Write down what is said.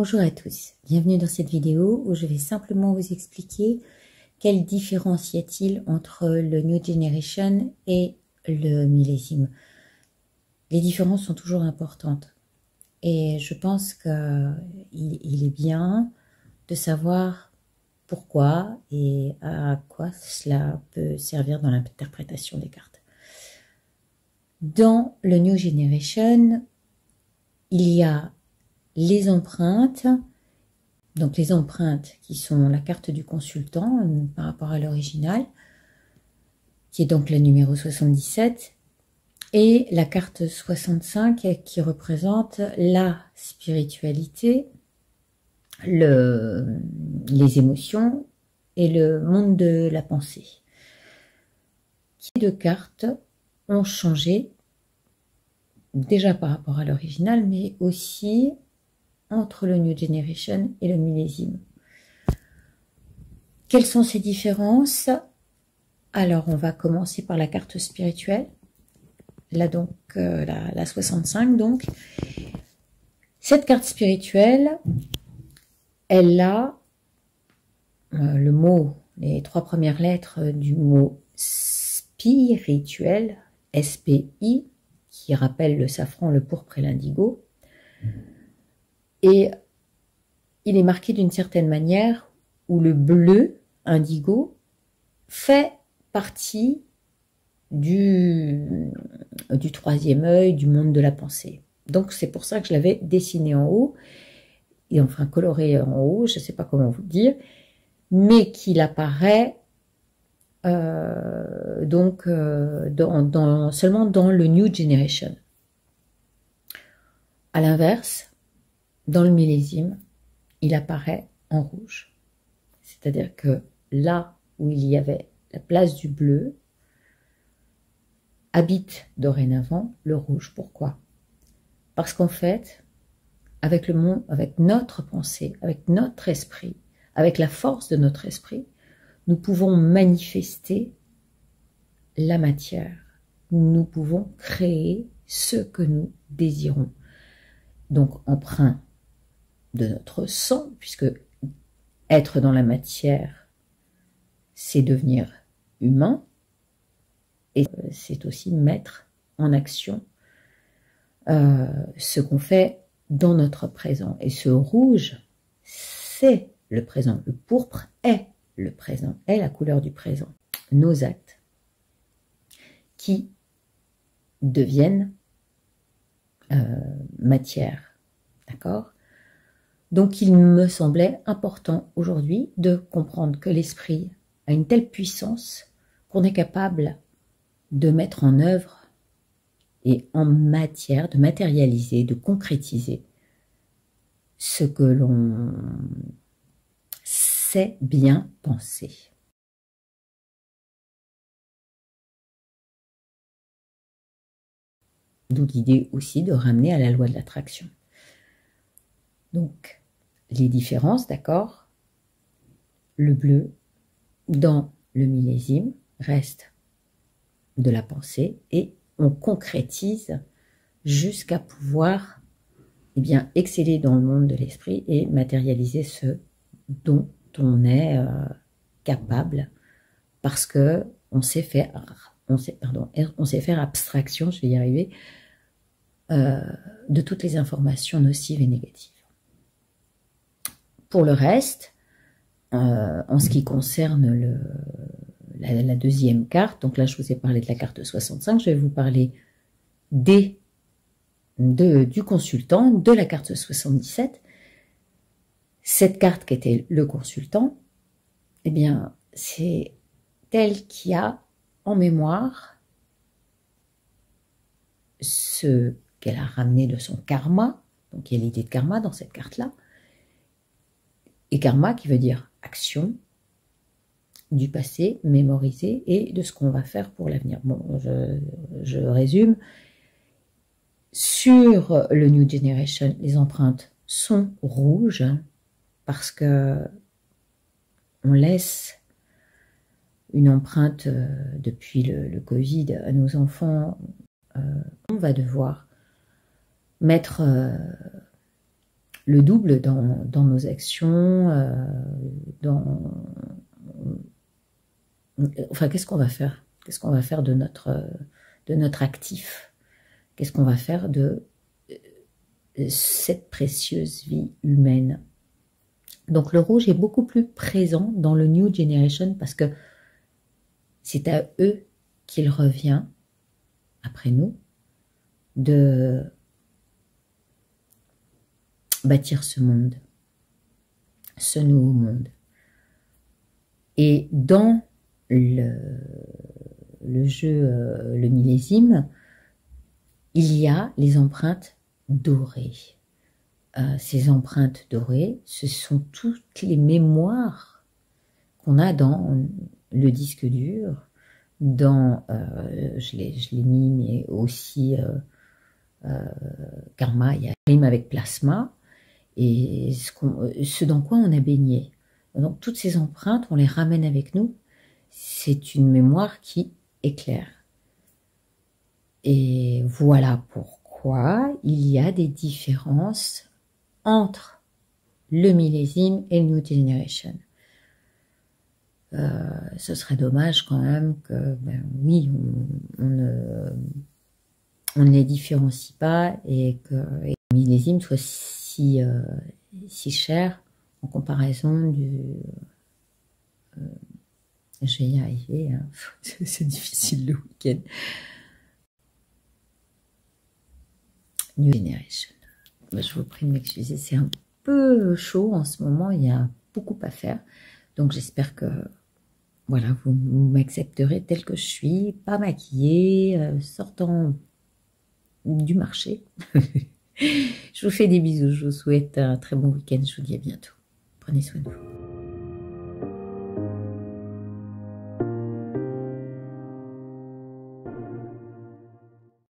Bonjour à tous, bienvenue dans cette vidéo où je vais simplement vous expliquer quelle différence y a-t-il entre le New Generation et le millésime. Les différences sont toujours importantes et je pense qu'il est bien de savoir pourquoi et à quoi cela peut servir dans l'interprétation des cartes. Dans le New Generation, il y a les empreintes, donc les empreintes qui sont la carte du consultant par rapport à l'original, qui est donc le numéro 77, et la carte 65 qui représente la spiritualité, les émotions et le monde de la pensée. Ces deux cartes ont changé, déjà par rapport à l'original, mais aussi entre le New Generation et le millésime. Quelles sont ces différences? Alors, on va commencer par la carte spirituelle. Là, donc, la 65, donc. Cette carte spirituelle, elle a le mot, les trois premières lettres du mot spirituel, S-P-I, qui rappelle le safran, le pourpre et l'indigo. Et il est marqué d'une certaine manière où le bleu indigo fait partie du troisième œil, du monde de la pensée. Donc c'est pour ça que je l'avais dessiné en haut, et enfin coloré en haut, je ne sais pas comment vous dire, mais qu'il apparaît seulement dans le New Generation. À l'inverse, dans le millésime, il apparaît en rouge. C'est-à-dire que là où il y avait la place du bleu, habite dorénavant le rouge. Pourquoi? Parce qu'en fait, avec le monde, avec notre pensée, avec notre esprit, avec la force de notre esprit, nous pouvons manifester la matière. Nous pouvons créer ce que nous désirons. Donc, emprunt de notre sang, puisque être dans la matière, c'est devenir humain, et c'est aussi mettre en action ce qu'on fait dans notre présent. Et ce rouge, c'est le présent. Le pourpre est le présent, est la couleur du présent. Nos actes qui deviennent matière. D'accord ? Donc, il me semblait important aujourd'hui de comprendre que l'esprit a une telle puissance qu'on est capable de mettre en œuvre et en matière, de matérialiser, de concrétiser ce que l'on sait bien penser. D'où l'idée aussi de ramener à la loi de l'attraction. Donc, les différences, d'accord? Le bleu, dans le millésime, reste de la pensée et on concrétise jusqu'à pouvoir exceller dans le monde de l'esprit et matérialiser ce dont on est capable parce que on sait faire abstraction, je vais y arriver, de toutes les informations nocives et négatives. Pour le reste, en ce qui concerne la deuxième carte, donc là je vous ai parlé de la carte 65, je vais vous parler du consultant, de la carte 77. Cette carte qui était le consultant, eh bien c'est elle qui a en mémoire ce qu'elle a ramené de son karma, donc il y a l'idée de karma dans cette carte-là, et karma qui veut dire action du passé, mémorisé, et de ce qu'on va faire pour l'avenir. Bon, je résume. Sur le New Generation, les empreintes sont rouges parce que on laisse une empreinte depuis le Covid à nos enfants. On va devoir mettre le double dans nos actions, enfin, qu'est-ce qu'on va faire? Qu'est-ce qu'on va faire de notre actif? Qu'est-ce qu'on va faire de cette précieuse vie humaine? Donc le rouge est beaucoup plus présent dans le New Generation parce que c'est à eux qu'il revient, après nous, de bâtir ce monde, ce nouveau monde. Et dans le jeu, le millésime, il y a les empreintes dorées. Ces empreintes dorées, ce sont toutes les mémoires qu'on a dans le disque dur, dans, je l'ai mis, mais aussi karma, il y a rime avec plasma, et ce dans quoi on a baigné. Donc toutes ces empreintes, on les ramène avec nous. C'est une mémoire qui éclaire. Et voilà pourquoi il y a des différences entre le millésime et le New Generation. Ce serait dommage quand même que, ben oui, on ne les différencie pas et que le millésime soit si cher en comparaison du... je vais y arriver, hein. C'est difficile le week-end. New Generation. Je vous prie de m'excuser, c'est un peu chaud en ce moment, il y a beaucoup à faire. Donc j'espère que voilà, vous m'accepterez telle que je suis, pas maquillée, sortant du marché. Je vous fais des bisous, je vous souhaite un très bon week-end, je vous dis à bientôt. Prenez soin de vous.